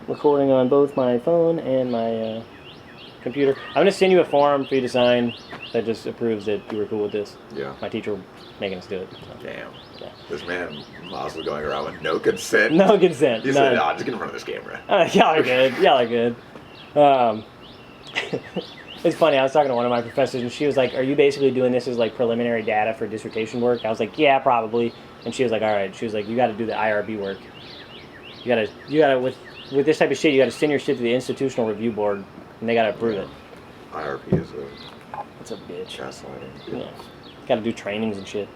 recording on both my phone and my computer. I'm going to send you a form for you to sign that just approves that you were cool with this. Yeah. My teacher making us do it. So. Damn. Yeah. This man Moss was going around with no consent. No consent. He said, just get in front of this camera. Y'all are good. Y'all are good. It's funny, I was talking to one of my professors and she was like, are you basically doing this as like preliminary data for dissertation work? I was like, yeah, probably. And she was like, all right. She was like, you got to do the IRB work. You gotta with this type of shit, you got to send your shit to the institutional review board and they got to approve it. IRB is It's a bitch. gaslighting. Yeah. Got to do trainings and shit.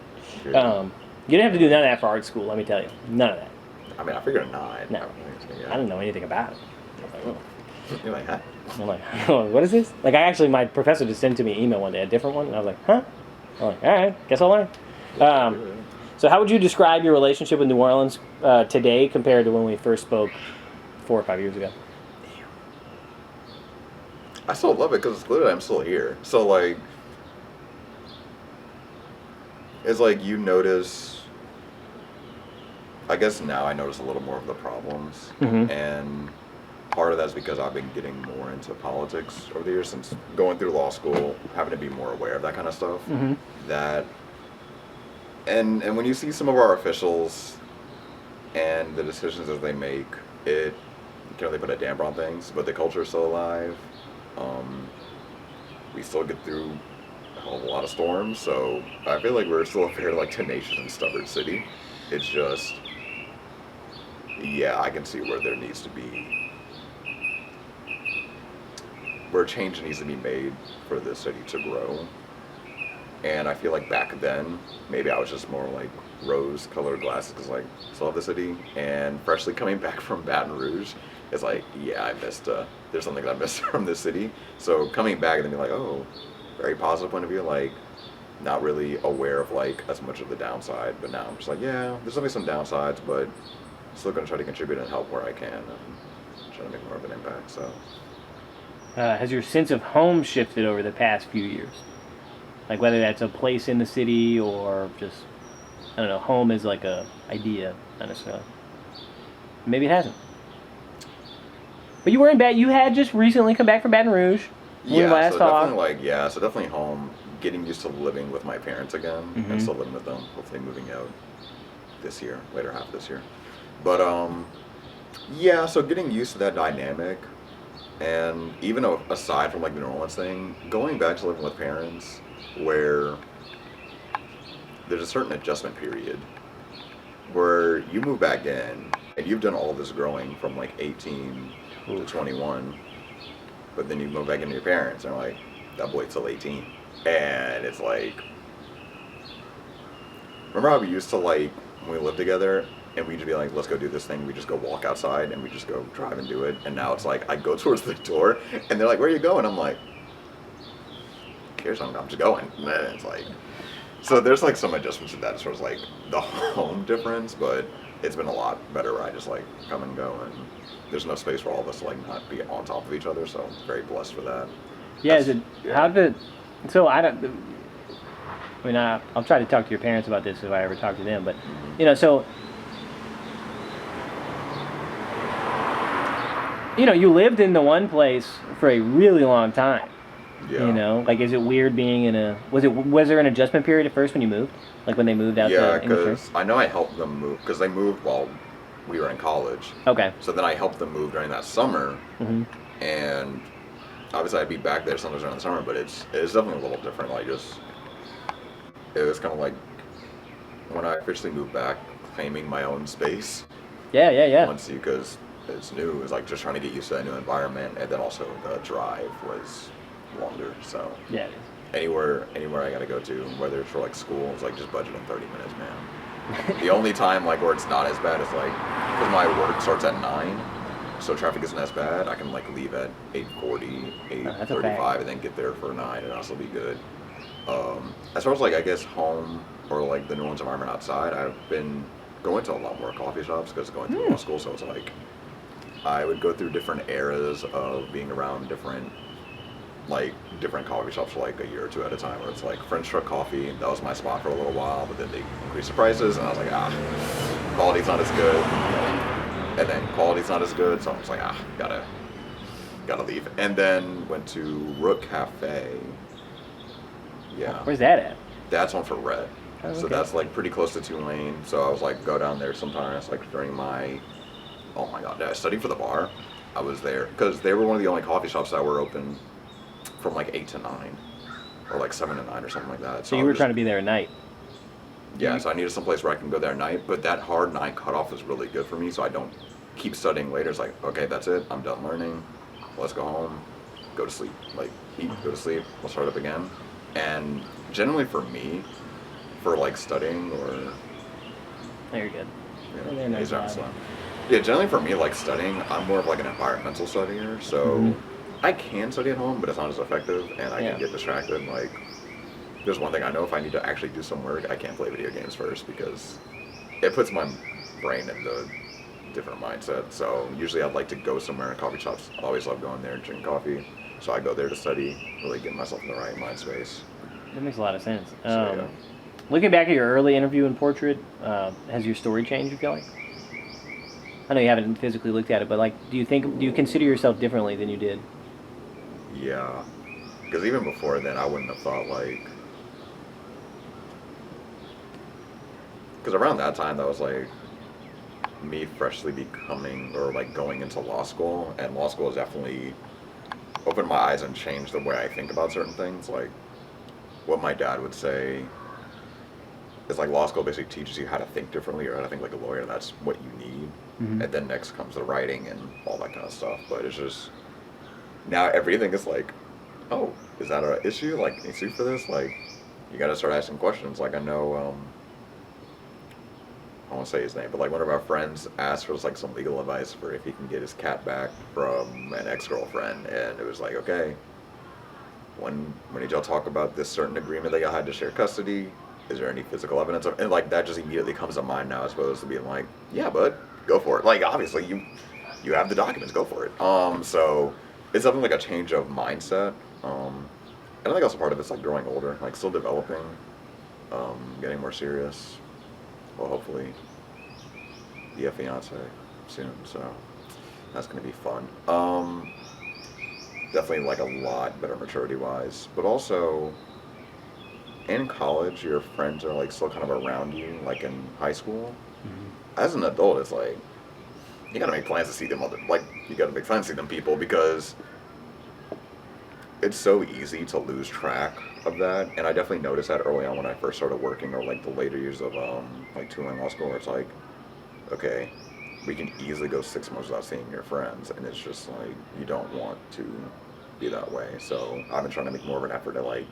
Yeah. You didn't have to do none of that for art school, let me tell you. None of that. I mean, I figured not. No. I didn't know anything about it. I was like, oh. You're like, huh? I'm like, oh, what is this? Like, my professor just sent to me an email one day, a different one, and I was like, huh? I'm like, all right, guess I'll learn. So how would you describe your relationship with New Orleans today compared to when we first spoke 4 or 5 years ago? I still love it because literally I'm still here. So, like, it's like you notice, I guess now I notice a little more of the problems. Mm-hmm. And part of that is because I've been getting more into politics over the years since going through law school, having to be more aware of that kind of stuff. Mm-hmm. That, and when you see some of our officials and the decisions that they make, it can really put a damper on things, but the culture is still alive. We still get through a hell of a lot of storms, so I feel like we're still a very like tenacious and stubborn city. It's just, yeah, I can see where there needs to be, where change needs to be made for the city to grow. And I feel like back then, maybe I was just more like rose-colored glasses because like still love the city. And freshly coming back from Baton Rouge, it's like, yeah, I missed. There's something that I missed from this city. So coming back and then being like, oh, very positive point of view, like not really aware of like as much of the downside. But now I'm just like, yeah, there's gonna be some downsides, but still gonna try to contribute and help where I can, and try to make more of an impact. So. Has your sense of home shifted over the past few years? Like whether that's a place in the city or just, I don't know, home is like a idea, not necessarily. Maybe it hasn't. But you were in you had just recently come back from Baton Rouge. Yeah, so definitely home, getting used to living with my parents again, Mm-hmm. and still living with them, hopefully moving out this year, later half of this year. But, yeah, so getting used to that dynamic, and even aside from like the New Orleans thing, going back to living with parents, where there's a certain adjustment period where you move back in and you've done all this growing from like 18 to 21, but then you move back into your parents and like, that boy's till 18. And it's like, remember how we used to like, when we lived together and we'd just be like, let's go do this thing, we just go walk outside and we just go drive and do it. And now it's like, I go towards the door and they're like, where are you going? I'm like, I'm just going. And then it's like, so there's like some adjustments to that as far as like the home difference, but it's been a lot better where I just like come and go and there's no space for all of us to like not be on top of each other, so I'm very blessed for that. Yeah, so I'll try to talk to your parents about this if I ever talk to them, but you know, so you know, you lived in the one place for a really long time. Yeah. You know, like, is it weird being was there an adjustment period at first when you moved? Like when they moved out to English? Yeah, because I know I helped them move, because they moved while we were in college. Okay. So then I helped them move during that summer, Mm-hmm. and obviously I'd be back there sometimes during the summer, but it's definitely a little different. Like, it was kind of like when I officially moved back, claiming my own space. Yeah. Once because it's new, it was like just trying to get used to that new environment, and then also the drive was longer. So Yeah, it is. anywhere I gotta go to, whether it's for like school, it's like just budget in 30 minutes, man. The only time like where it's not as bad is like, because my work starts at 9, so traffic isn't as bad. I can like leave at 8:40, 8:35, and then get there for 9, and I'll still be good. As far as like I guess home or like the New Orleans environment outside, I've been going to a lot more coffee shops because going through law school, so it's like I would go through different eras of being around different coffee shops for like a year or two at a time, where it's like French truck coffee, that was my spot for a little while, but then they increased the prices and I was like, quality's not as good. and then quality's not as good, so I was like, gotta leave. And then went to Rook Cafe. Yeah. Where's that at? That's on for Red. Oh, So okay. that's like pretty close to Tulane. So I was like, go down there sometimes, like during my, oh my God, I studied for the bar. I was there because they were one of the only coffee shops that were open from like 8 to 9 or like 7 to 9 or something like that. So you were trying to be there at night. Yeah, so I needed some place where I can go there at night, but that hard 9 cutoff is really good for me, so I don't keep studying later. It's like, okay, that's it, I'm done learning, let's go home, go to sleep. Like, eat, go to sleep, we'll start up again. And generally for me, for like studying or... There you're good. Yeah, No he's job. down. Yeah, generally for me, like studying, I'm more of like an environmental studier, so I can study at home, but it's not as effective, and I can get distracted. Like, there's one thing I know: if I need to actually do some work, I can't play video games first because it puts my brain into a different mindset. So usually I'd like to go somewhere. Coffee shops, I always love going there and drinking coffee. So I go there to study, really get myself in the right mind space. That makes a lot of sense. So, yeah. Looking back at your early interview and portrait, has your story changed, you feel like? I know you haven't physically looked at it, but like, do you consider yourself differently than you did? Yeah, because even before then, I wouldn't have thought like... Because around that time, that was like me freshly becoming or like going into law school, and law school has definitely opened my eyes and changed the way I think about certain things. Like what my dad would say is like law school basically teaches you how to think differently or how to think like a lawyer. That's what you need. And then next comes the writing and all that kind of stuff. But it's just now everything is like, oh, is that an issue? Like, can you sue for this? Like, you got to start asking questions. Like I know. I won't say his name, but like one of our friends asked for like some legal advice for if he can get his cat back from an ex-girlfriend, and it was like, okay, when did y'all talk about this certain agreement that y'all had to share custody? Is there any physical evidence of, and like that just immediately comes to mind now as opposed to being like, yeah, bud, go for it. Like obviously you have the documents, go for it. So it's something like a change of mindset. And I think also part of it's like growing older, like still developing, getting more serious. Well, hopefully be a fiance soon, so that's gonna be fun. Definitely like a lot better maturity-wise, but also in college, your friends are like still kind of around you, like in high school. As an adult, it's like you gotta make plans to see them you gotta make plans to see them people because it's so easy to lose track of that, and I definitely noticed that early on when I first started working, or like the later years of like Tulane Law School, where it's like, okay, we can easily go 6 months without seeing your friends, and it's just like you don't want to be that way. So I've been trying to make more of an effort to like,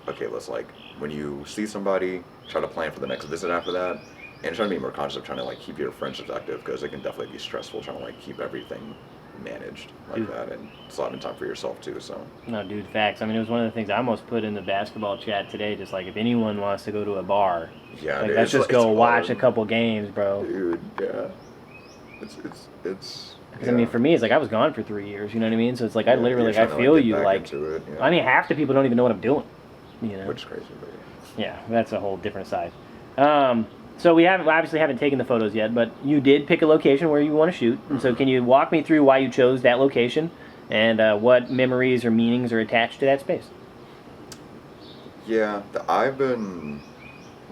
okay, let's like when you see somebody, try to plan for the next visit after that, and trying to be more conscious of trying to like keep your friendships active because it can definitely be stressful trying to like keep everything managed like that, and it's a lot of time for yourself too. So No, dude, facts. I mean, it was one of the things I almost put in the basketball chat today. Just like if anyone wants to go to a bar, yeah, like dude, let's just go it's watch hard. a couple games, bro. Dude, yeah. It's Because yeah. I mean, for me, it's like I was gone for 3 years. You know what I mean? So it's like I literally, you're like, I trying to, feel get you. back Like, into it, yeah. I mean, half the people don't even know what I'm doing. You know? Which is crazy, but Yeah, that's a whole different side. So we obviously haven't taken the photos yet, but you did pick a location where you want to shoot. And so can you walk me through why you chose that location and what memories or meanings are attached to that space? yeah, I've been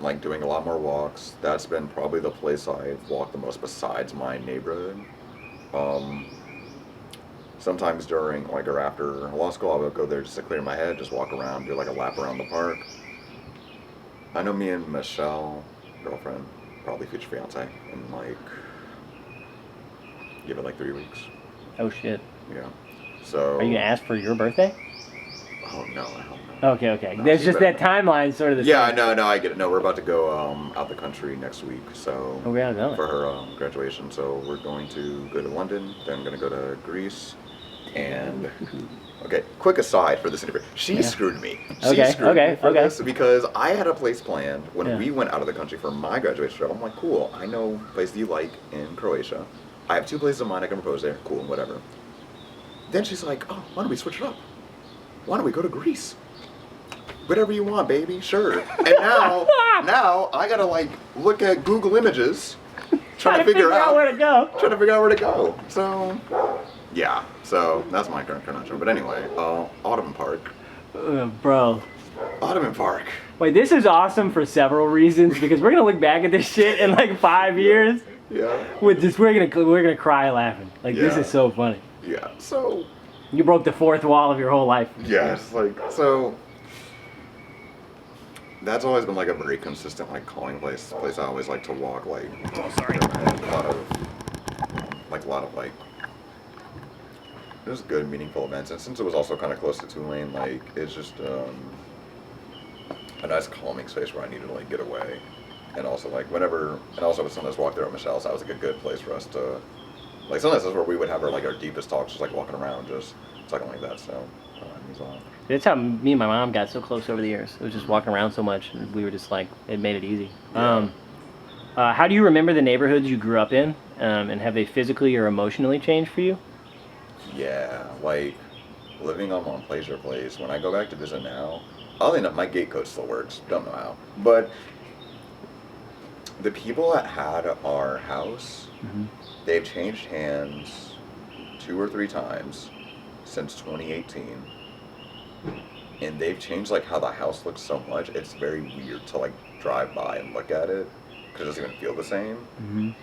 like doing a lot more walks. That's been probably the place I've walked the most besides my neighborhood. Sometimes during like or after law school, I would go there just to clear my head, just walk around, do like a lap around the park. I know me and Michelle, girlfriend, probably future fiance, in like give it like 3 weeks. Oh, shit. Yeah. So Are you going to ask for your birthday? Oh no, I hope not. Okay. No, There's she just better that timeline sort of the Yeah, same. no, I get it. No, we're about to go out the country next week. So Oh, yeah, going. for her graduation. So we're going to go to London. Then going to go to Greece. And okay, quick aside for this interview. She screwed me. She screwed me for this because I had a place planned when we went out of the country for my graduation trip. I'm like, cool. I know a place you like in Croatia. I have 2 places in mind I can propose there. Cool, whatever. Then she's like, oh, why don't we switch it up? Why don't we go to Greece? Whatever you want, baby, sure. And now I gotta like look at Google Images trying to figure out where to go. Trying to figure out where to go. So, yeah. So that's my current show. But anyway, Audubon Park. Bro. Audubon Park. Wait, this is awesome for several reasons because we're gonna look back at this shit in like 5 years. Yeah. With just we're gonna cry laughing. Like this is so funny. Yeah. So. You broke the fourth wall of your whole life. Yeah. It's like so. That's always been like a very consistent like calling place. Place I always like to walk. Like. Oh, sorry. A lot of like. It was good, meaningful events, and since it was also kind of close to Tulane, like it's just a nice calming space where I needed to like get away, and also like whenever, and also with Sundays walk there at Michelle's, that was like a good place for us to, like Sundays is where we would have our deepest talks, just like walking around, just talking like that. So that's how me and my mom got so close over the years. It was just walking around so much, and we were just like, it made it easy. Yeah. How do you remember the neighborhoods you grew up in, and have they physically or emotionally changed for you? Yeah, like living on Montplaisir Place. When I go back to visit now, oddly enough, my gate code still works. Don't know how, but the people that had our house, they've changed hands 2 or 3 times since 2018, and they've changed like how the house looks so much. It's very weird to like drive by and look at it because it doesn't even feel the same.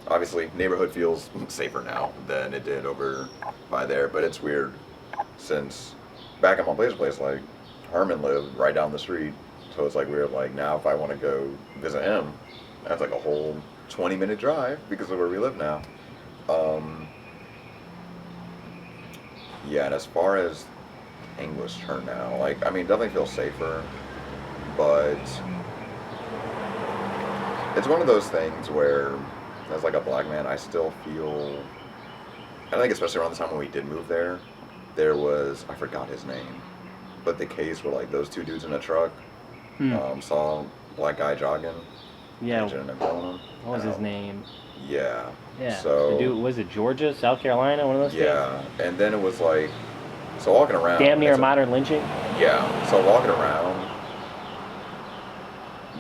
Obviously, neighborhood feels safer now than it did over by there, but it's weird since back at my place, like Herman lived right down the street, so it's like weird. Like now, if I want to go visit him, that's like a whole 20-minute drive because of where we live now. Yeah, and as far as English turn now, like I mean, definitely feel safer, but it's one of those things where, as like a black man, I still feel, I think especially around the time when we did move there, there was, I forgot his name, but the case where like those 2 dudes in a truck saw a black guy jogging. Yeah. What was his name? Yeah. Yeah. So. The dude, was it Georgia, South Carolina, one of those states? Yeah, and then it was like, so walking around. Damn near modern lynching? Yeah, so walking around,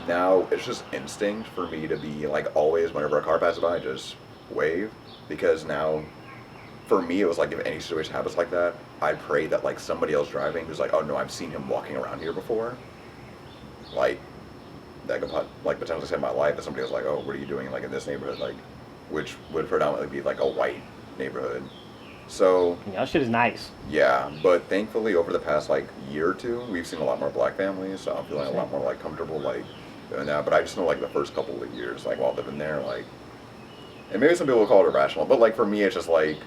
now it's just instinct for me to be like always whenever a car passes by, just wave, because now for me it was like if any situation happens like that, I pray that like somebody else driving who's like, oh no, I've seen him walking around here before, like that could like potentially save my life. If somebody was like, oh, what are you doing like in this neighborhood, like which would predominantly be like a white neighborhood. So yeah, that shit is nice. Yeah, but thankfully over the past like year or 2, we've seen a lot more black families, so I'm feeling a lot more like comfortable like doing that. But I just know like the first couple of years, like while living there, like, and maybe some people will call it irrational, but like for me it's just like,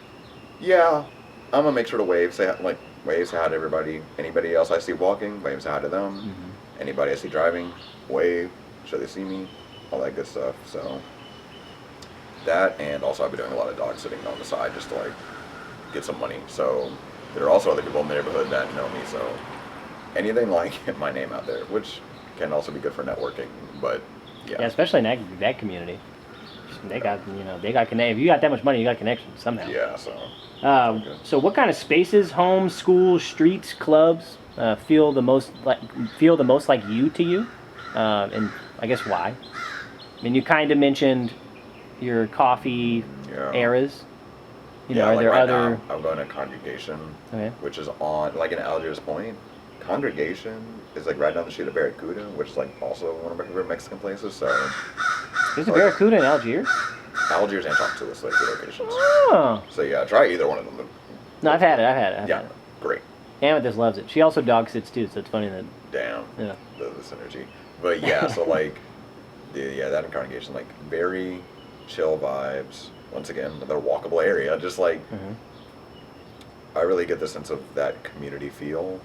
yeah, I'm gonna make sure to wave, say hi to everybody. Anybody else I see walking, wave, say hi to them. Anybody I see driving, wave, should they see me, all that good stuff. So that, and also I've been doing a lot of dog sitting on the side just to like get some money. So there are also other people in the neighborhood that know me, so anything like my name out there, which can also be good for networking. But yeah, especially in that community, they got connect. If you got that much money, you got connections somehow. Yeah. So so what kind of spaces, homes, schools, streets, clubs feel the most like you to you, and I guess why? I mean, you kind of mentioned your coffee eras. You know, are like there right other? Now, I'm going to Congregation, which is on like in Algiers Point. Congregation is like right down the street of Barracuda, which is like also one of my favorite Mexican places. So there's a Barracuda in Algiers. Algiers and Chocolate, like 2 locations. Oh. So yeah, try either one of them. No, I've had it. Yeah, great. Amethyst loves it. She also dog sits too, so it's funny that. Damn. Yeah. The synergy. But yeah, so like, that in Congregation, like very chill vibes. Once again, another walkable area. Just like, I really get the sense of that community feel.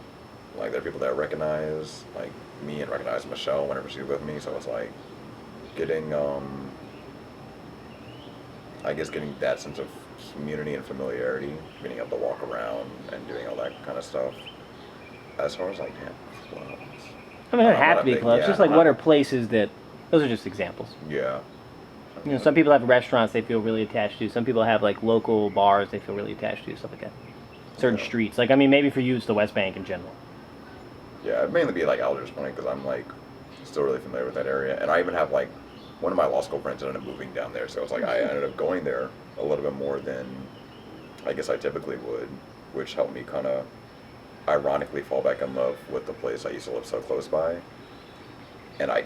Like there are people that recognize like me and recognize Michelle whenever she's with me. So it's like getting, I guess getting that sense of community and familiarity, being able to walk around and doing all that kind of stuff. As far as like clubs, I mean, there have to be clubs. Just like what are places that, those are just examples. Yeah. You know, some people have restaurants they feel really attached to. Some people have like local bars they feel really attached to, stuff like that. Certain streets. Like, I mean, maybe for you it's the West Bank in general. Yeah, it'd mainly be like Algiers Point because I'm like still really familiar with that area. And I even have like one of my law school friends ended up moving down there, so it's like I ended up going there a little bit more than I guess I typically would, which helped me kind of ironically fall back in love with the place I used to live so close by. And I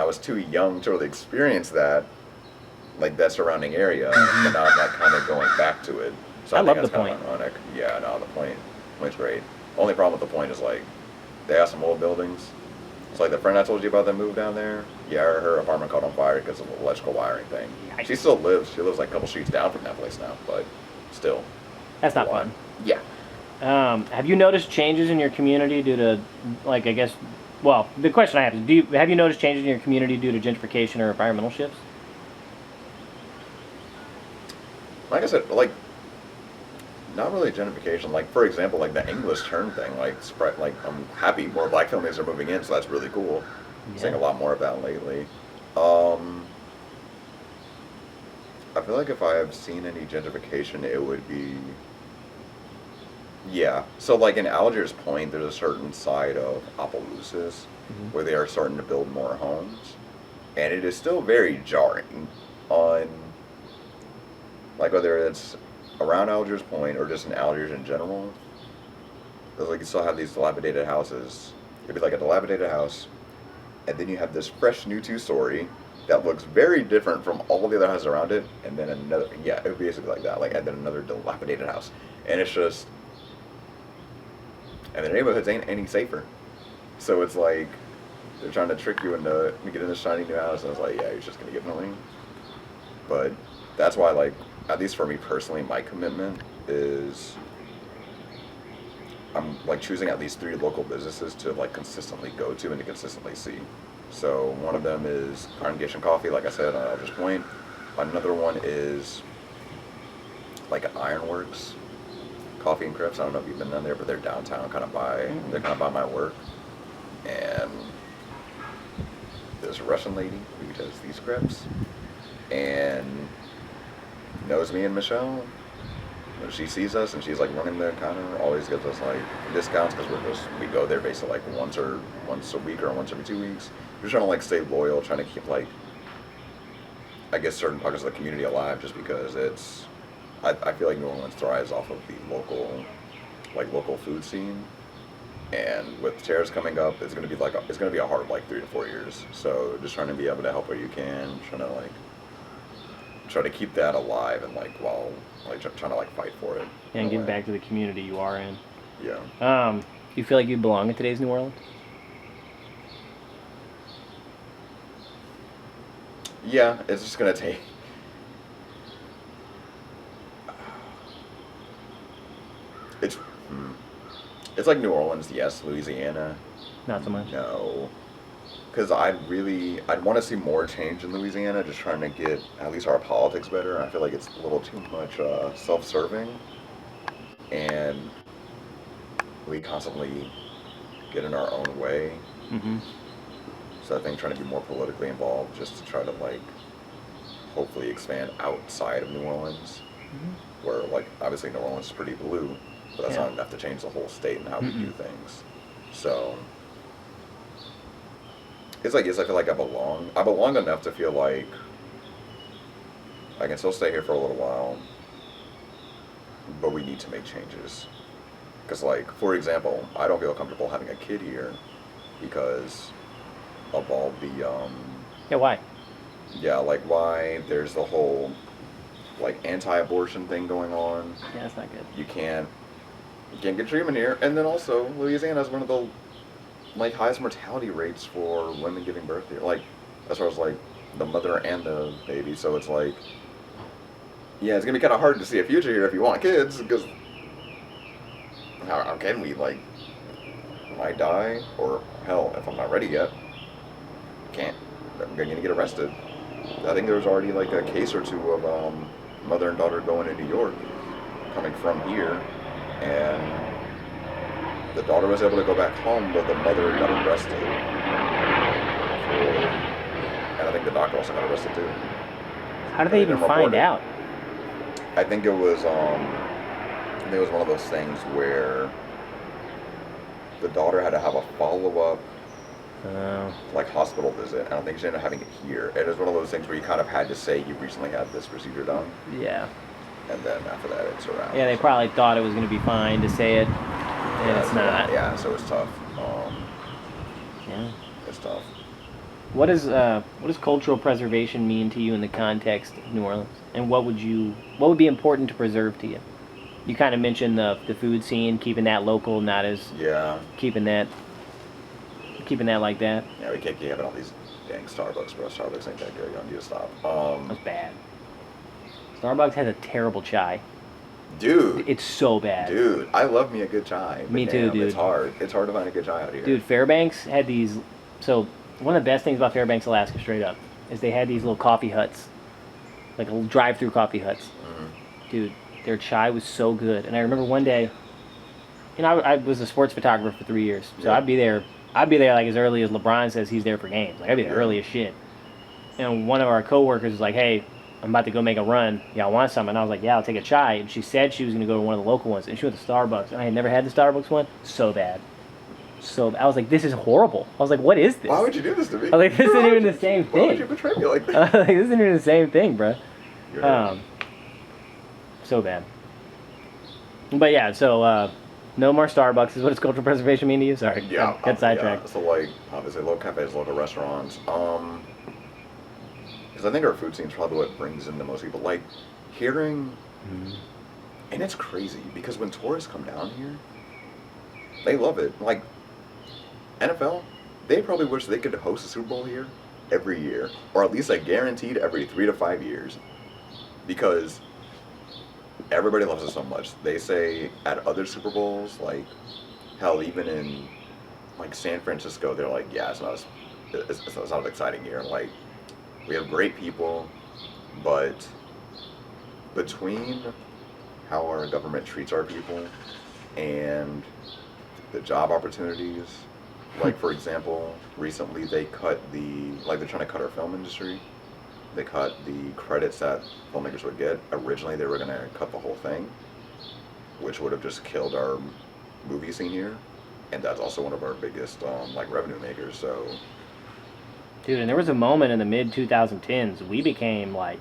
was too young to really experience that, like that surrounding area, and now I'm like kind of going back to it. So I think love the that's kind Point. of ironic. Yeah, no, the Point's great. Only problem with the Point is like they have some old buildings. It's like the friend I told you about that moved down there. Yeah, her apartment caught on fire because of the electrical wiring thing. She still lives. She lives like a couple streets down from that place now, but still. That's not fun. Yeah. Have you noticed changes in your community due to, like, I guess, well, the question I have is, have you noticed changes in your community due to gentrification or environmental shifts? Like I said, like, not really gentrification. Like, for example, like the English turn thing. Like, I'm happy more black families are moving in, so that's really cool. Yeah. Seeing a lot more of that lately. I feel like if I have seen any gentrification, it would be, yeah. So like in Algiers Point, there's a certain side of Opelousas where they are starting to build more homes, and it is still very jarring on, like whether it's around Algiers Point or just in Algiers in general. There's like you still have these dilapidated houses. It'd be like a dilapidated house, and then you have this fresh new two-story that looks very different from all the other houses around it, and then another, yeah, it would be basically like that, like, and then another dilapidated house. And it's just, and the neighborhoods ain't any safer. So it's like, they're trying to trick you into getting this shiny new house, and it's like, yeah, you're just gonna get annoying. But that's why, like, at least for me personally, my commitment is, I'm like choosing at least 3 local businesses to like consistently go to and to consistently see. So one of them is Congregation Coffee, like I said, on Algiers Point. Another one is like an Ironworks Coffee and Crepes. I don't know if you've been down there, but they're downtown, they're kind of by my work. And this Russian lady who does these crepes and knows me and Michelle. When she sees us and she's like running the counter, always gives us like discounts because we go there basically like once a week or once every 2 weeks. We're trying to like stay loyal, trying to keep like, I guess, certain pockets of the community alive, just because it's, I feel like New Orleans thrives off of the local food scene, and with tariffs coming up, it's gonna be a hard like 3 to 4 years. So just trying to be able to help where you can, try to keep that alive and like while like trying to like fight for it. And give back to the community you are in. Yeah. You feel like you belong in today's New Orleans? Yeah, it's just gonna take. It's like New Orleans, yes. Louisiana, Not so much. no. Because I'd want to see more change in Louisiana, just trying to get at least our politics better. I feel like it's a little too much self-serving, and we constantly get in our own way. Mm-hmm. So I think trying to be more politically involved, just to try to like hopefully expand outside of New Orleans, where like obviously New Orleans is pretty blue, but that's not enough to change the whole state and how we do things. So it's like, yes, I feel like I belong. I belong enough to feel like I can still stay here for a little while, but we need to make changes. Because like, for example, I don't feel comfortable having a kid here because of all the Yeah, why? yeah, like why there's the whole like anti-abortion thing going on. Yeah, that's not good. You can't get treatment here, and then also Louisiana is one of the like highest mortality rates for women giving birth here, like as far as like the mother and the baby. So it's like, yeah, it's gonna be kind of hard to see a future here if you want kids, because how can we, like, I die, or hell, if I'm not ready yet, can't, I'm gonna get arrested. I think there was already like a case or two of mother and daughter going to New York, coming from here, and the daughter was able to go back home, but the mother got arrested. And I think the doctor also got arrested too. How do they even find out? I think it was one of those things where the daughter had to have a follow-up like hospital visit. I don't think she ended up having it here. It is one of those things where you kind of had to say you recently had this procedure done, Yeah. and then after that it's around. Yeah, they probably thought it was going to be fine to say it, and Yeah, it's so, not. Yeah, so it's tough. Yeah. It's tough. What does cultural preservation mean to you in the context of New Orleans? And what would be important to preserve to you? You kind of mentioned the food scene, keeping that local, not as Yeah. keeping that like that. Yeah, we can't keep having all these dang Starbucks, bro. Starbucks ain't that good. You don't need to stop. That's bad. Starbucks has a terrible chai. Dude. It's so bad. Dude, I love me a good chai. But Me too, damn, dude. It's hard. It's hard to find a good chai out here. Dude, Fairbanks had these. So one of the best things about Fairbanks, Alaska, straight up, is they had these little coffee huts, like little drive-through coffee huts. Mm-hmm. Dude, their chai was so good. And I remember one day, I was a sports photographer for 3 years, so Yeah. I'd be there like as early as LeBron says he's there for games. Like I'd be there Yeah. early as shit. And one of our coworkers was like, "Hey, I'm about to go make a run. Y'all want some?" And I was like, "Yeah, I'll take a chai." And she said she was gonna go to one of the local ones, and she went to Starbucks. And I had never had the Starbucks one. So bad. I was like, "This is horrible." I was like, "What is this?" Why would you do this to me? I was like, "This isn't even the same Why would thing." you betray me like I that? was like, "This isn't even the same thing, bro." You're So bad. But yeah, so no more Starbucks is what does cultural preservation mean to you? Sorry, Yeah, got sidetracked. Yeah. So like, obviously, local cafes, local restaurants. Because I think our food scene is probably what brings in the most people. Like, hearing, and it's crazy because when tourists come down here, they love it. Like, NFL, they probably wish they could host a Super Bowl here every year, or at least like guaranteed every 3 to 5 years, because everybody loves it so much. They say at other Super Bowls, like, hell, even in like San Francisco, they're like, yeah, it's not an exciting year. Like, we have great people, but between how our government treats our people and the job opportunities, like for example, recently they're trying to cut our film industry. They cut the credits that filmmakers would get. Originally, they were going to cut the whole thing, which would have just killed our movie scene here. And that's also one of our biggest revenue makers. So, Dude, and there was a moment in the mid 2010s we became like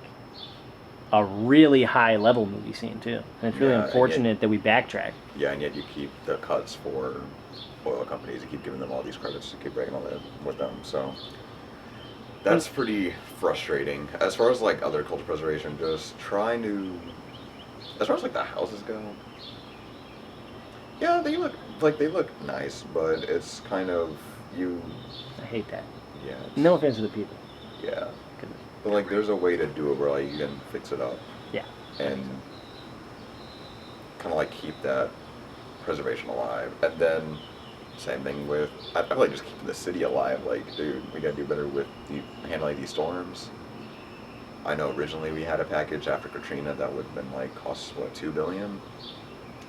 a really high level movie scene too, and it's really unfortunate that we backtracked. Yeah, and yet you keep the cuts for oil companies. You keep giving them all these credits. You keep breaking all that with them. So that's pretty frustrating. As far as like other culture preservation, just try to. As far as like the houses go, yeah, they look nice, but it's kind of you. I hate that. Yeah. No offense to the people. Yeah. Goodness. But like, there's a way to do it where like you can fix it up. Yeah. And kind of like keep that preservation alive, and then same thing with I feel like just keeping the city alive. Like, dude, we gotta do better with handling these storms. I know originally we had a package after Katrina that would have been like cost what, $2 billion.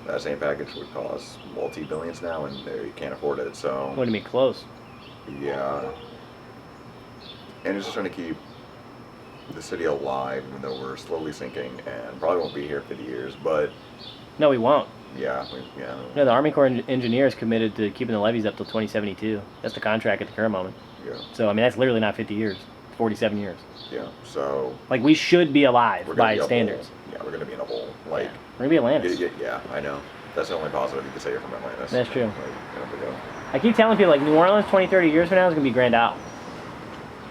That same package would cost multi-billions now, and they can't afford it. So Wouldn't be close. yeah, and it's just trying to keep the city alive, even though we're slowly sinking, and probably won't be here 50 years. But No, we won't. yeah. No, the Army Corps engineers committed to keeping the levees up till 2072. That's the contract at the current moment. Yeah. So I mean, that's literally not 50 years. 47 years. Yeah. So Like, we should be alive we're gonna by be a standards. hole. Yeah, we're gonna be in a hole. Like, Yeah. We're gonna be Atlantis. yeah, I know. That's the only positive you can say you're from Atlantis. That's true. Like, you have to go. I keep telling people, like, New Orleans 20, 30 years from now is gonna be Grand Isle.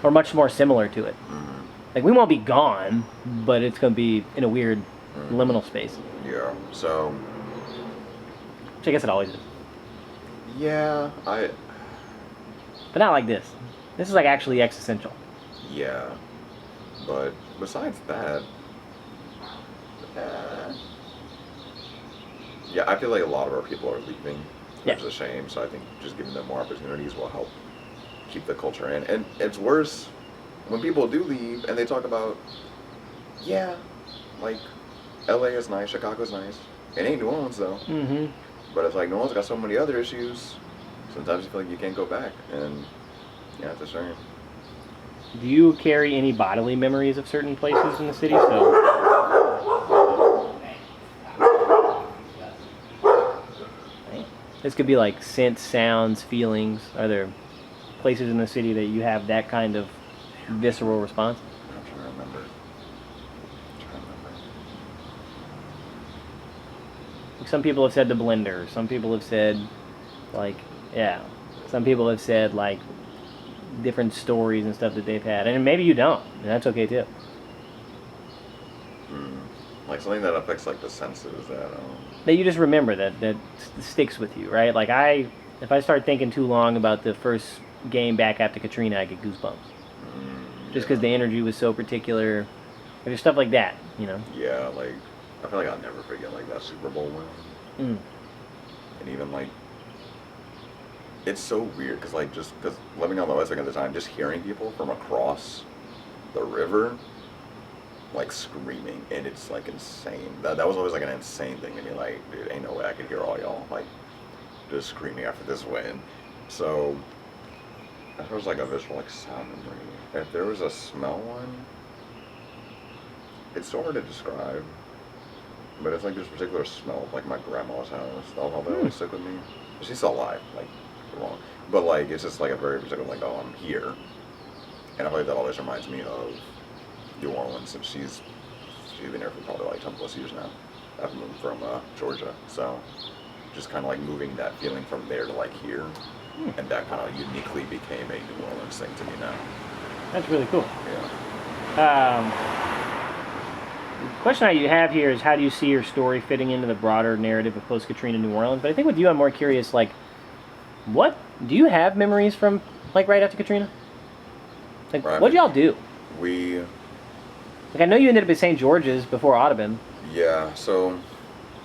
Or much more similar to it. Mm-hmm. Like, we won't be gone, but it's gonna be in a weird liminal space. Yeah. So. Which I guess it always is. Yeah, But not like this. This is like actually existential. Yeah, but besides that, yeah, I feel like a lot of our people are leaving, which is a shame. So I think just giving them more opportunities will help keep the culture in. And it's worse when people do leave and they talk about, yeah, like LA is nice, Chicago's nice. It ain't New Orleans though. Mm-hmm. But it's like New Orleans got so many other issues. Sometimes you feel like you can't go back, and yeah, it's a shame. Do you carry any bodily memories of certain places in the city? So this could be like scents, sounds, feelings. Are there places in the city that you have that kind of visceral response? I'm trying to remember. Like some people have said the blender. Some people have said, like, yeah. Some people have said, like, different stories and stuff that they've had. And maybe you don't. And that's okay, too. Like something that affects like the senses That you just remember that sticks with you, right? Like if I start thinking too long about the first game back after Katrina, I get goosebumps. Just because the energy was so particular. Or there's stuff like that, you know? Yeah, like I feel like I'll never forget like that Super Bowl win. And even like it's so weird because like just because living on the West Bank at the time, just hearing people from across the river like screaming, and it's like insane. That was always like an insane thing to me. Like, dude, ain't no way I could hear all y'all like just screaming after this win. So that was like a visual like sound memory. If there was a smell one, it's so hard to describe. But it's like this particular smell of like my grandma's house. That'll probably always stick with me. She's still alive, like wrong. But like it's just like a very particular like, oh, I'm here. And I feel like that always reminds me of New Orleans, and she's been there for probably like 10 plus years now. I've moved from Georgia, so just kind of like moving that feeling from there to like here, and that kind of uniquely became a New Orleans thing to me now. That's really cool. Yeah. The question I have here is, how do you see your story fitting into the broader narrative of post-Katrina New Orleans? But I think with you, I'm more curious, like, what do you have memories from like right after Katrina? Like, right. What'd y'all do? Like I know you ended up at St. George's before Audubon. Yeah, so...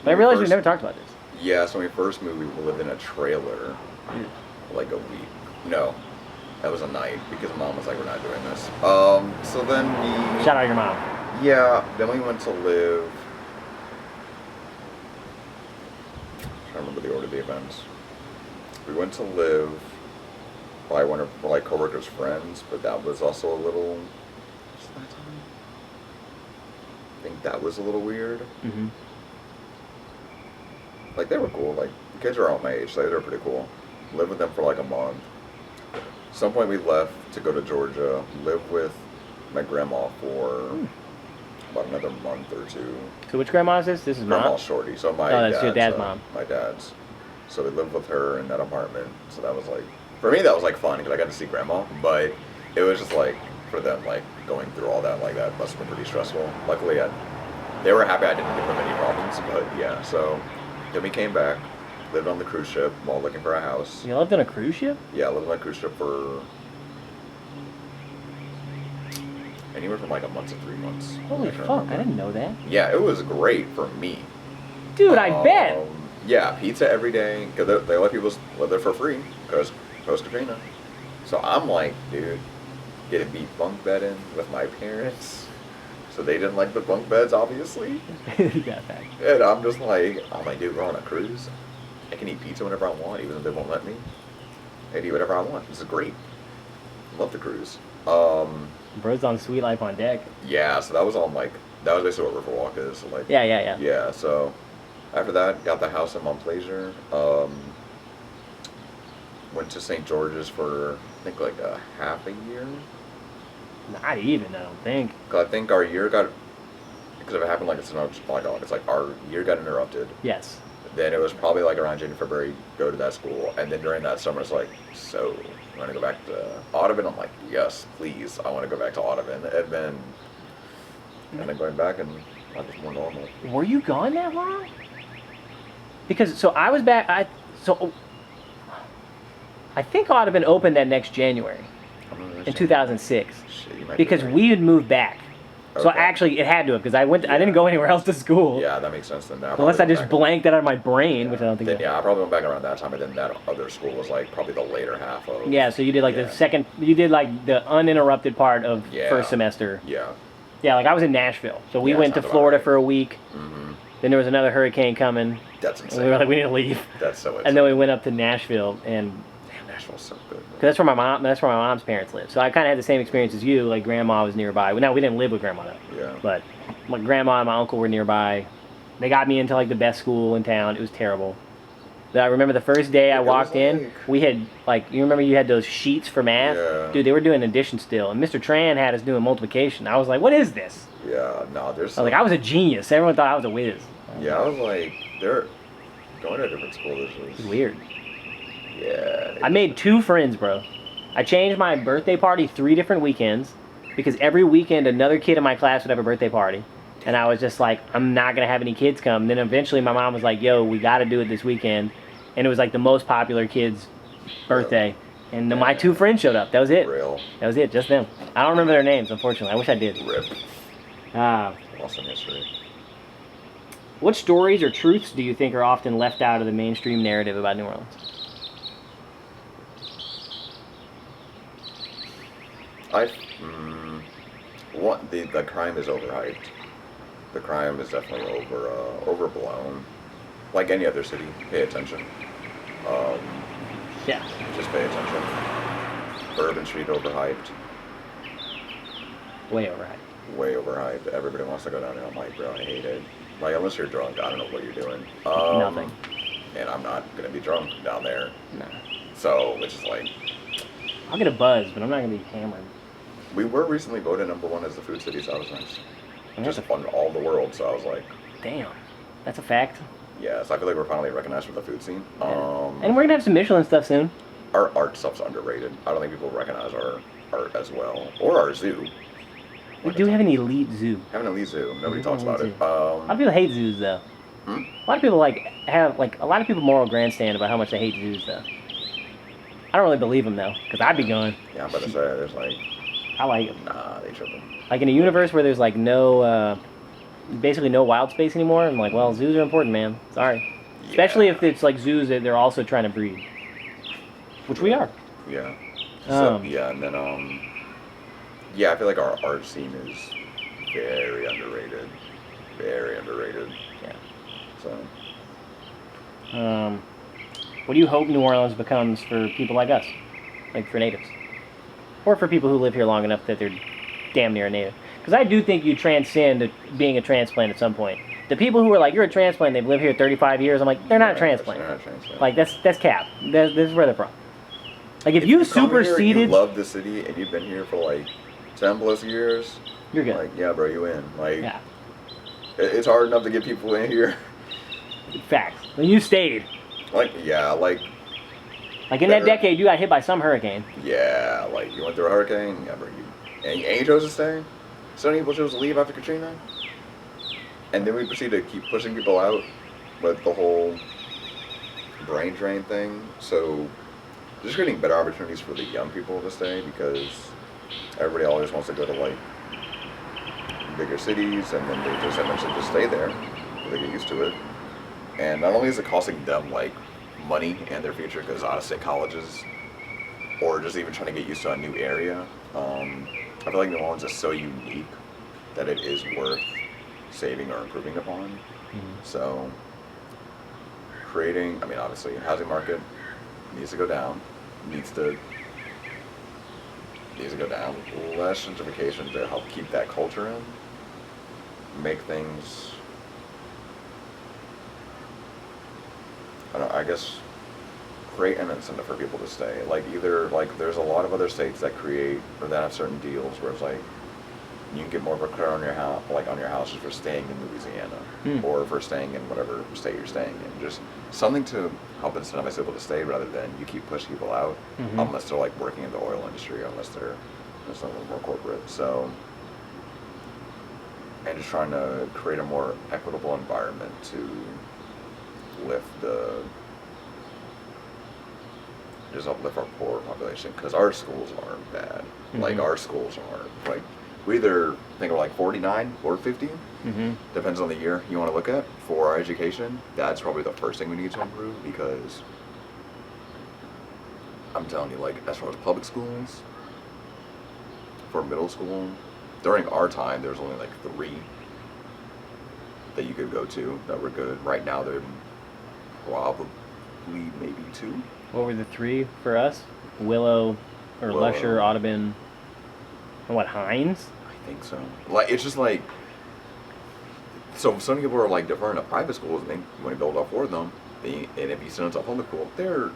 But I realized we never talked about this. Yeah, so when we first moved, we lived in a trailer for like a week. No, that was a night, because Mom was like, we're not doing this. So then we... Shout out your mom. Yeah, then we went to live... I'm trying to remember the order of the events. We went to live by one of like coworkers' friends, but that was also a little... I think that was a little weird. Like, they were cool. Like, the kids were around my age, so they were pretty cool. Lived with them for like a month. At some point we left to go to Georgia, live with my grandma for about another month or two. So which grandma is this? This is Grandma mom? Shorty. So my that's your dad's mom. My dad's. So we lived with her in that apartment. So that was like, for me that was like fun because I got to see grandma, but it was just like, for them, like going through all that, like that must have been pretty stressful. Luckily, they were happy I didn't give them any problems, but yeah. So then we came back, lived on the cruise ship while looking for a house. You lived on a cruise ship? Yeah, I lived on a cruise ship for anywhere from like a month to 3 months. Holy fuck! I didn't know that. Yeah, it was great for me. Dude, I bet. Yeah, pizza every day because they let people live there for free because post Katrina. So I'm like, dude. Get a beat bunk bed in with my parents, so they didn't like the bunk beds, obviously. Yeah, fact. And I'm just like, oh my dude, we're on a cruise. I can eat pizza whenever I want, even if they won't let me. I can eat whatever I want. This is great. Love the cruise. Bro's on Sweet Life on Deck. Yeah, so that was on like that was basically what Riverwalk is. So like. Yeah. Yeah, so after that, got the house in Montplaisir. Went to St. George's for I think like a half a year. Not even, I don't think. Cause I think our year got, because if it happened like it's like our year got interrupted. Yes. Then it was probably like around January, February, go to that school, and then during that summer it's like, so you want to go back to Audubon? I'm like, yes, please, I want to go back to Audubon, and then going back and life was more normal. Were you gone that long? Because so I was back. I think Audubon opened that next January. In 2006, because we had moved back. Okay. So actually, it had to have, because I didn't go anywhere else to school. Yeah, that makes sense then. Unless I just blanked that out of my brain, which I don't think. Then, I probably went back around that time, and then that other school was like probably the later half of. Yeah, so you did like the second. You did like the uninterrupted part of first semester. Yeah. Yeah, like I was in Nashville, so we went to Florida for a week. Mm-hmm. Then there was another hurricane coming. That's insane. And we were like, we need to leave. That's so insane. And then we went up to Nashville and. Nashville's so good. Because that's where my mom's parents live. So I kind of had the same experience as you. Like grandma was nearby. Now we didn't live with grandma though. Yeah. But my grandma and my uncle were nearby. They got me into like the best school in town. It was terrible. I remember the first day I It was walked in, like- we had, like, you remember you had those sheets for math? Yeah. Dude, they were doing addition still, and Mr. Tran had us doing multiplication. I was like, what is this? Yeah, no, there's. I was like, I was a genius. Everyone thought I was a whiz. Yeah, I was like, they're going to a different school. This It's was weird. Yeah. I made 2 friends, bro. I changed my birthday party 3 different weekends because every weekend another kid in my class would have a birthday party. And I was just like, I'm not going to have any kids come. Then eventually my mom was like, yo, we got to do it this weekend. And it was like the most popular kid's birthday. And then my 2 friends showed up. That was it. Real. That was it, just them. I don't remember their names, unfortunately. I wish I did. Rip. Ah. Lost in history. What stories or truths do you think are often left out of the mainstream narrative about New Orleans? The crime is overhyped. The crime is definitely overblown. Like any other city, pay attention. Yeah. Just pay attention. Bourbon Street overhyped. Way overhyped. Way overhyped. Everybody wants to go down there. I'm like, bro, I hate it. Like, unless you're drunk, I don't know what you're doing. Nothing. And I'm not gonna be drunk down there. No. So it's just like, I'll get a buzz, but I'm not going to be hammered. we were recently voted #1 as the food city, so that was nice. And Just that's on all the world, so I was like, damn. That's a fact. yeah, so I feel like we're finally recognized for the food scene. And we're going to have some Michelin stuff soon. Our art stuff's underrated. I don't think people recognize our art as well. Or our zoo. We do have an elite zoo. Have an elite zoo. Nobody We talks have about an it. elite A lot of people hate zoos, though. Hmm? A lot of people a lot of people moral grandstand about how much they hate zoos, though. I don't really believe them, though, because I'd be going. Yeah, I'm about to say, there's like, I like them. nah, they tripping. Like in a universe where there's like no, basically no wild space anymore, I'm like, well, zoos are important, man. Sorry. Especially if it's like zoos that they're also trying to breed. Which we are. Yeah. So, Um, yeah, and then, yeah, I feel like our art scene is very underrated. Very underrated. Yeah. So, What do you hope New Orleans becomes for people like us? Like for natives? Or for people who live here long enough that they're damn near a native? Because I do think you transcend being a transplant at some point. The people who are like, you're a transplant, they've lived here 35 years, I'm like, they're not a transplant. They're not a transplant. Like, that's cap. This is where they're from. Like, if you come here and superseded... you love the city and you've been here for like 10 plus years, You're good. like, yeah, bro, you in. Like, Yeah. it's hard enough to get people in here. Facts. When you stayed. Like, yeah, like, Like, in that Better. decade, you got hit by some hurricane. yeah, like, you went through a hurricane, yeah, bro, and you chose to stay? So many people chose to leave after Katrina? And then we proceed to keep pushing people out with the whole brain drain thing. So, just creating better opportunities for the young people to stay, because everybody always wants to go to, like, bigger cities, and then they just eventually just stay there. They get used to it. And not only is it costing them, like, money and their future, because out-of-state colleges, or just even trying to get used to a new area, I feel like New Orleans is so unique that it is worth saving or improving upon. So, creating, I mean, obviously, housing market needs to go down, needs to go down. Less gentrification to help keep that culture in, make things, I don't know, I guess, create an incentive for people to stay. Like, either, like, there's a lot of other states that create, or that have certain deals where it's like, you can get more of a credit on your house, like on your house, just for staying in Louisiana, or for staying in whatever state you're staying in. Just something to help incentivize people to stay, rather than you keep pushing people out, unless they're like working in the oil industry, unless they're just a little more corporate. So, and just trying to create a more equitable environment to uplift our poor population, because our schools aren't bad. Like, our schools aren't, like, we either think we're like 49 or 50, depends on the year you want to look at. For our education, that's probably the first thing we need to improve, because I'm telling you, like, as far as public schools, for middle school, during our time, there's only like 3 that you could go to that were good. Right now, they're probably maybe 2. What were the 3 for us? Willow, or Willow. Lusher, Audubon, and what, Hines? I think so. Like, it's just like, so some people are like deferring to private schools and they want to build up for them, And if you send them to public school, there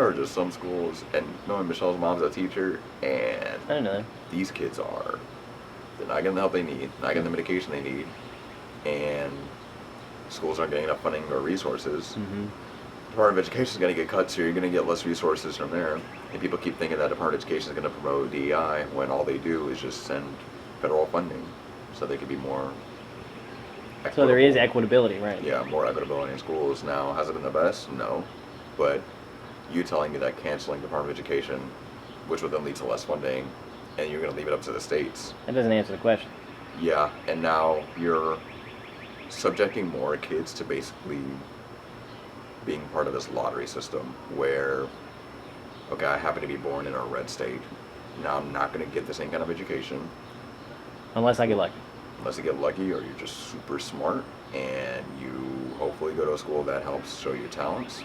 are just some schools, and knowing Michelle's mom's a teacher, and I don't know. these kids they're not getting the help they need, not getting the medication they need, and schools aren't getting enough funding or resources. Mm-hmm. Department of Education is going to get cut, so you're going to get less resources from there. And people keep thinking that Department of Education is going to promote DEI when all they do is just send federal funding so they can be more equitable. So there is equitability, right? Yeah, more equitability in schools. Now, has it been the best? No. But you telling me that canceling Department of Education, which would then lead to less funding, and you're going to leave it up to the states. That doesn't answer the question. Yeah, and now you're subjecting more kids to basically being part of this lottery system where, okay, I happen to be born in a red state. Now I'm not going to get the same kind of education. Unless I get lucky. Unless you get lucky or you're just super smart and you hopefully go to a school that helps show your talents.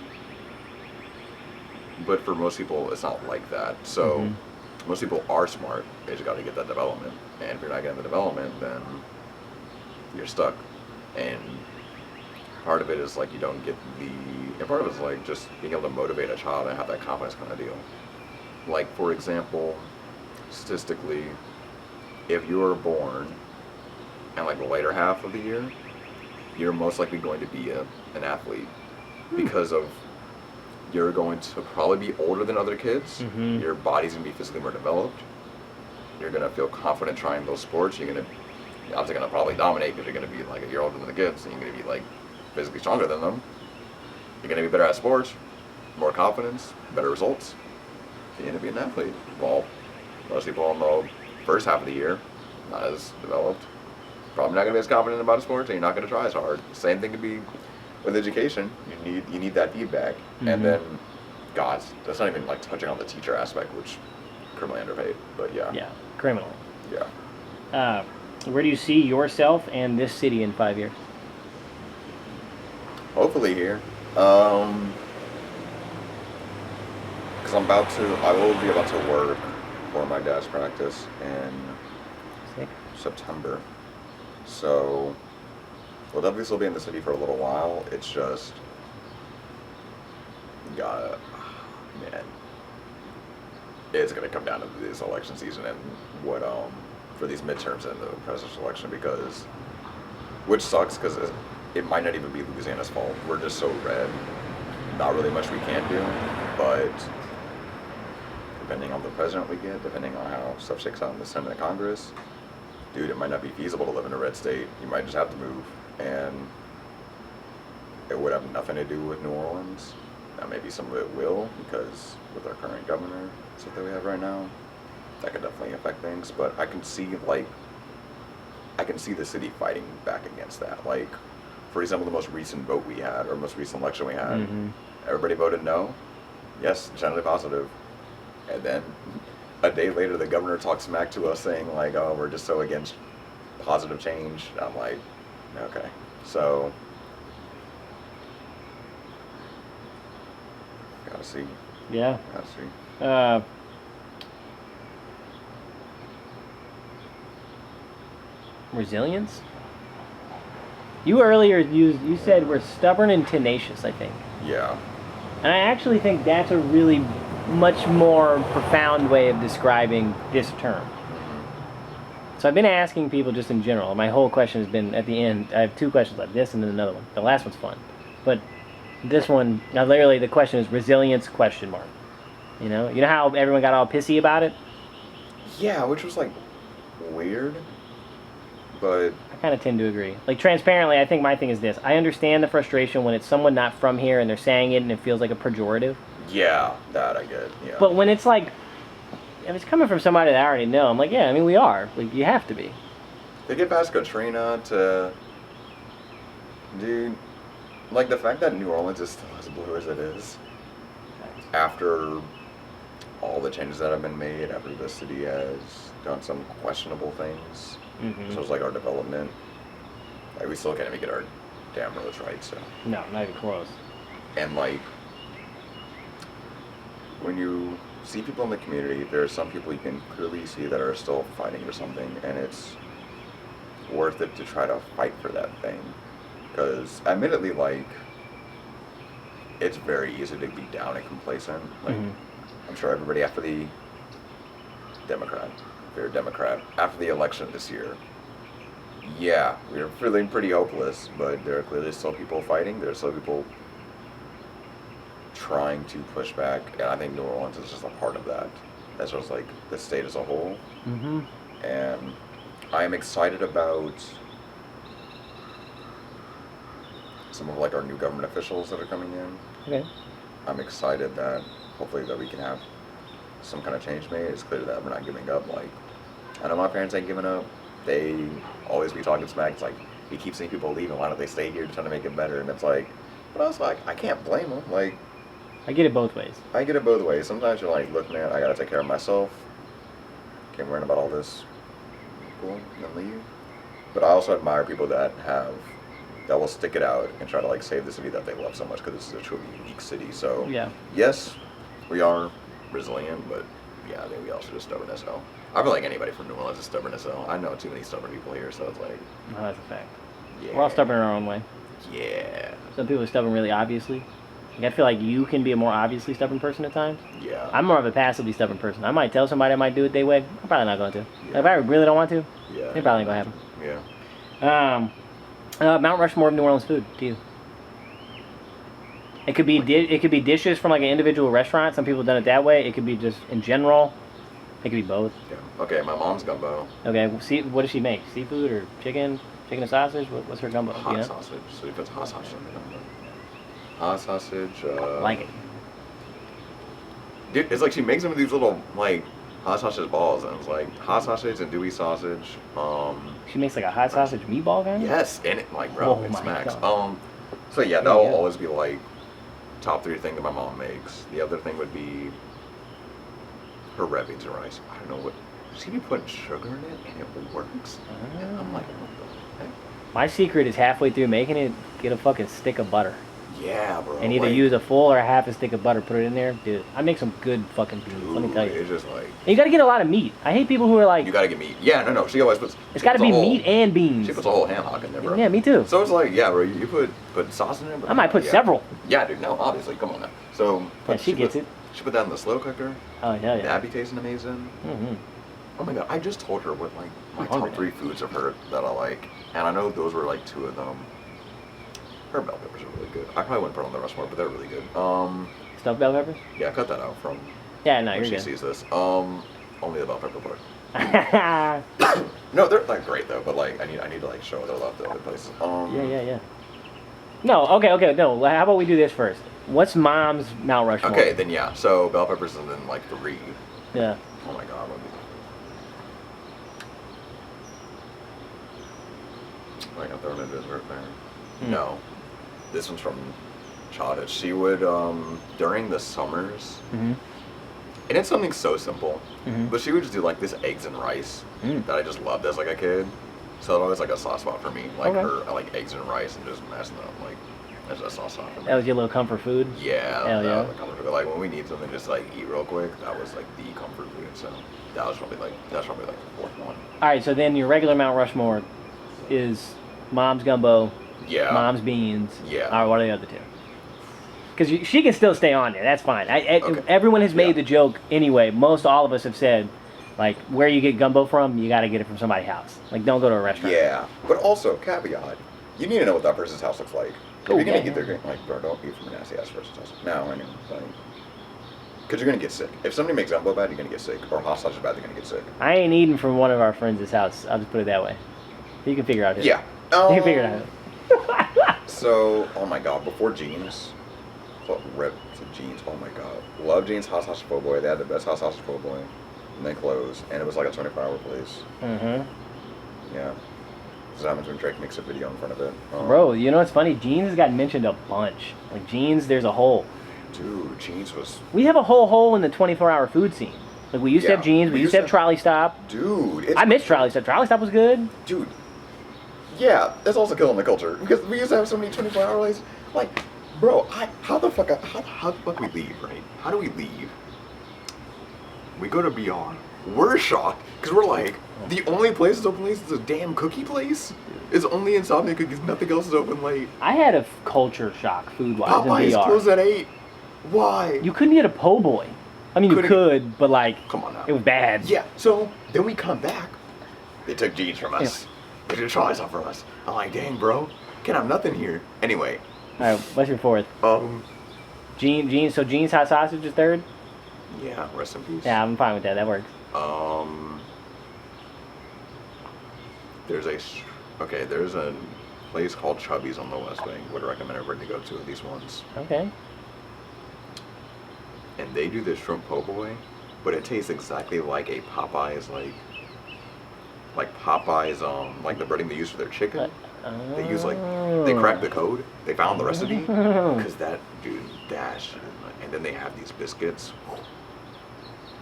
But for most people, it's not like that. So most people are smart. They just got to get that development. And if you're not getting the development, then you're stuck. And part of it is like you don't get and part of it is like just being able to motivate a child and have that confidence kind of deal. Like, for example, statistically, if you're born in like the later half of the year, you're most likely going to be an athlete because of you're going to probably be older than other kids. Mm-hmm. Your body's going to be physically more developed. You're going to feel confident trying those sports. You're going to, obviously going to probably dominate because you're going to be like a year older than the kids, and you're going to be like physically stronger than them. You're going to be better at sports, more confidence, better results. You're going to be an athlete. Well, most people in the first half of the year, not as developed, probably not going to be as confident about sports, and you're not going to try as hard. Same thing could be with education. You need that feedback. And then, God, that's not even like touching on the teacher aspect, which criminally underpaid, but yeah. Yeah, criminal. Yeah. Where do you see yourself and this city in 5 years? Hopefully here. Because I will be about to work for my dad's practice in Sick. September. So we'll definitely still be in the city for a little while. It's just, man, it's going to come down to this election season and what, for these midterms and the presidential election, because, which sucks because it might not even be Louisiana's fault. We're just so red. Not really much we can do, but depending on the president we get, depending on how stuff shakes out in the Senate and Congress, dude, it might not be feasible to live in a red state. You might just have to move, and it would have nothing to do with New Orleans. Now maybe some of it will, because with our current governor, stuff that we have right now, that could definitely affect things. But I can see the city fighting back against that. Like, for example, the most recent vote we had, or most recent election we had, everybody voted no. Yes, generally positive. And then a day later, the governor talked smack to us saying like, oh, we're just so against positive change. And I'm like, okay. So, gotta see. Yeah. Gotta see. Resilience? You earlier you said we're stubborn and tenacious, I think. Yeah. And I actually think that's a really much more profound way of describing this term. So I've been asking people just in general. My whole question has been at the end. I have two questions left. This and then another one. The last one's fun, but this one, now literally the question is resilience question mark. You know how everyone got all pissy about it? Yeah, which was like weird, but I kind of tend to agree. Like, transparently, I think my thing is this. I understand the frustration when it's someone not from here and they're saying it and it feels like a pejorative. yeah, that I get. Yeah. But when it's like, if it's coming from somebody that I already know, I'm like, yeah, I mean, we are. Like, you have to be. They get past Katrina to, dude, like the fact that New Orleans is still as blue as it is, after all the changes that have been made, after the city has done some questionable things, so it's like our development, like we still can't even get our damn roads right, so. No, not even close. And like, when you see people in the community, there are some people you can clearly see that are still fighting for something, and it's worth it to try to fight for that thing. Because admittedly, like, it's very easy to be down and complacent. Like, Mhm. I'm sure everybody after the Democrat, if you're a Democrat, after the election this year, yeah, we were feeling pretty hopeless, but there are clearly still people fighting. There are still people trying to push back, and I think New Orleans is just a part of that. That's just like the state as a whole. Mm-hmm. And I'm excited about some of like our new government officials that are coming in. Okay. I'm excited that hopefully that we can have some kind of change made. It's clear that we're not giving up. Like, I know my parents ain't giving up. They always be talking smack. It's like, we keep seeing people leaving. Why don't they stay here trying to make it better? And it's like, but I was like, I can't blame them. Like, I get it both ways. I get it both ways. Sometimes you're like, look, man, I gotta take care of myself. Can't worry about all this. Cool, and then leave. But I also admire people that will stick it out and try to like save the city that they love so much, because this is a truly unique city. So Yeah. yes, we are resilient, but yeah, I think we also just stubborn as hell. I feel like anybody from New Orleans is stubborn as hell. I know too many stubborn people here, so it's like, No, that's a fact. yeah. We're all stubborn in our own way. Yeah. Some people are stubborn really obviously. Like, I feel like you can be a more obviously stubborn person at times. Yeah. I'm more of a passively stubborn person. I might tell somebody I might do it their way. I'm probably not going to. Yeah. If I really don't want to, Yeah. it probably ain't going to happen. Yeah. Mount Rushmore of New Orleans food to you. It could be it could be dishes from like an individual restaurant. Some people have done it that way. It could be just in general. It could be both. Yeah. Okay, my mom's gumbo. Okay, what does she make? Seafood or chicken? Chicken and sausage? What's her gumbo? Hot You know? sausage. So he puts hot sausage in the gumbo. Hot sausage. Like it. Dude, it's like she makes them with these little like hot sausage balls, and it's like hot sausage and Dewey sausage. She makes like a hot sausage meatball kind of? Yes, and it like bro, Oh it my smacks. God. So yeah, that Yeah, will yeah. always be like top 3 thing that my mom makes. The other thing would be her red beans and rice. I don't know what she be putting sugar in it, and it works. And I'm like, what the heck? My secret is halfway through making it, get a fucking stick of butter. Yeah, bro. And either like, use a full or a half a stick of butter, put it in there. Dude, I make some good fucking beans, let me tell you. It's just like, And you gotta get a lot of meat. I hate people who are like, you gotta get meat. Yeah, no, she always puts. it's she gotta puts be a whole- meat and beans. She puts a whole ham hock in there, bro. Yeah, me too. So it's like, yeah, bro, you put sauce in there. But I might put yeah. several. Yeah, dude, no, obviously, come on now. So Yeah, she gets it. She put that in the slow cooker. Oh, hell yeah. That'd be tasting amazing. Mm-hmm. Oh my god, I just told her what like my I'm hungry top 3 foods of her that I like, and I know those were like 2 of them. Her bell peppers are really good. I probably wouldn't put on the Rushmore, but they're really good. Stuffed bell peppers? Yeah, cut that out from Yeah, no, when you're she good. sees this. Only the bell pepper part. No, they're like great though, but like I need to like show their love to other places. Yeah. No, okay, no. How about we do this first? What's Mom's Mount Rushmore? Okay, then yeah. So bell peppers and then like 3. Yeah. Oh my god, let me. Like I'm throwing a dessert there. No, this one's from childhood. She would during the summers, Mm-hmm. and it's something so simple, Mhm. but she would just do like this eggs and rice that I just loved as like a kid. So it was like a soft spot for me, like Okay. her like eggs and rice and just mashing them up like that's a soft spot for me. That was your little comfort food? Yeah, Hell that yeah. was the comfort food. Like when we need something just like eat real quick, that was like the comfort food. So that's probably like the 4th one. All right, so then your regular Mount Rushmore is Mom's gumbo, Yeah. Mom's beans. Yeah. All right, what are the other 2? Because she can still stay on there. That's fine. Okay. Everyone has made Yeah. the joke anyway. Most all of us have said, like, where you get gumbo from, you got to get it from somebody's house. Like, don't go to a restaurant. Yeah, but also caveat, you need to know what that person's house looks like. If Oh, you're gonna yeah, eat their like, bro, don't eat from a nasty ass person's house. No, I know, like, because you're gonna get sick. If somebody makes gumbo bad, you're gonna get sick, or hot sausage bad, they're gonna get sick. I ain't eating from one of our friends' house. I'll just put it that way. You can figure out who. Yeah. You can figure it out. So, oh my god, before jeans, rip to jeans. Oh my god, love jeans. Hot sausage po' boy. They had the best hot sausage po' boy, and they closed, and it was like a 24-hour place. Mm-hmm. Yeah. So when Drake makes a video in front of it. Bro, you know what's funny? Jeans has gotten mentioned a bunch. Like, Jeans, there's a hole. Dude, jeans was. We have a whole hole in the 24-hour food scene. Like, we used to Yeah, have Jeans. We used to have Trolley Stop. Dude, it's I miss Trolley Stop. Trolley Stop was good. Dude, yeah, that's also killing the culture because we used to have so many 24-hour places. Like, bro, how the fuck we leave, right? How do we leave? We go to BR. we're shocked because we're like, the only place that's open late is a damn cookie place. It's only Insomnia Cookies. Nothing else is open late. I had a culture shock food-wise in Popeyes VR. closed at 8. Why? You couldn't get a po' boy. I mean, you could, but like, come on now. It was bad. Yeah. So then we come back. They took jeans from us. They took tries off from us. I'm like, dang, bro, can't have nothing here. Anyway. All right, what's your fourth? Jeans. So jeans hot sausage is third. Yeah. Rest in peace. Yeah, I'm fine with that. That works. There's a place called Chubby's on the West Bank. Would recommend everybody to go to at least once. Okay. And they do this shrimp po' boy, but it tastes exactly like a Popeyes, like Popeyes, like the breading they use for their chicken. They use they cracked the code. They found the recipe because that shit. And then they have these biscuits.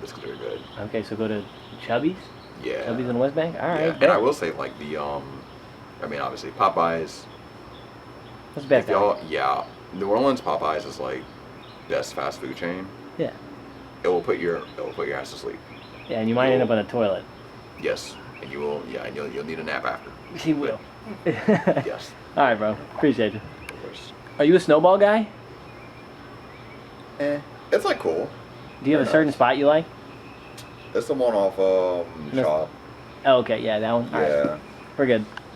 Biscuits are good. Okay, so go to Chubby's. Yeah. Chubby's in the West Bank. All right. Yeah. And I will say like I mean obviously Popeyes. What's the best? Yeah. New Orleans Popeyes is like best fast food chain. Yeah. It will put your ass to sleep. Yeah, and you might end up on a toilet. Yes. And you will. Yeah. And you'll need a nap after. He will. Yes. All right, bro. Appreciate you. Of course. Are you a snowball guy? It's like cool. Do you have a certain spot you like? It's the one off Shop. Oh, okay, yeah, that one. All right. We're good.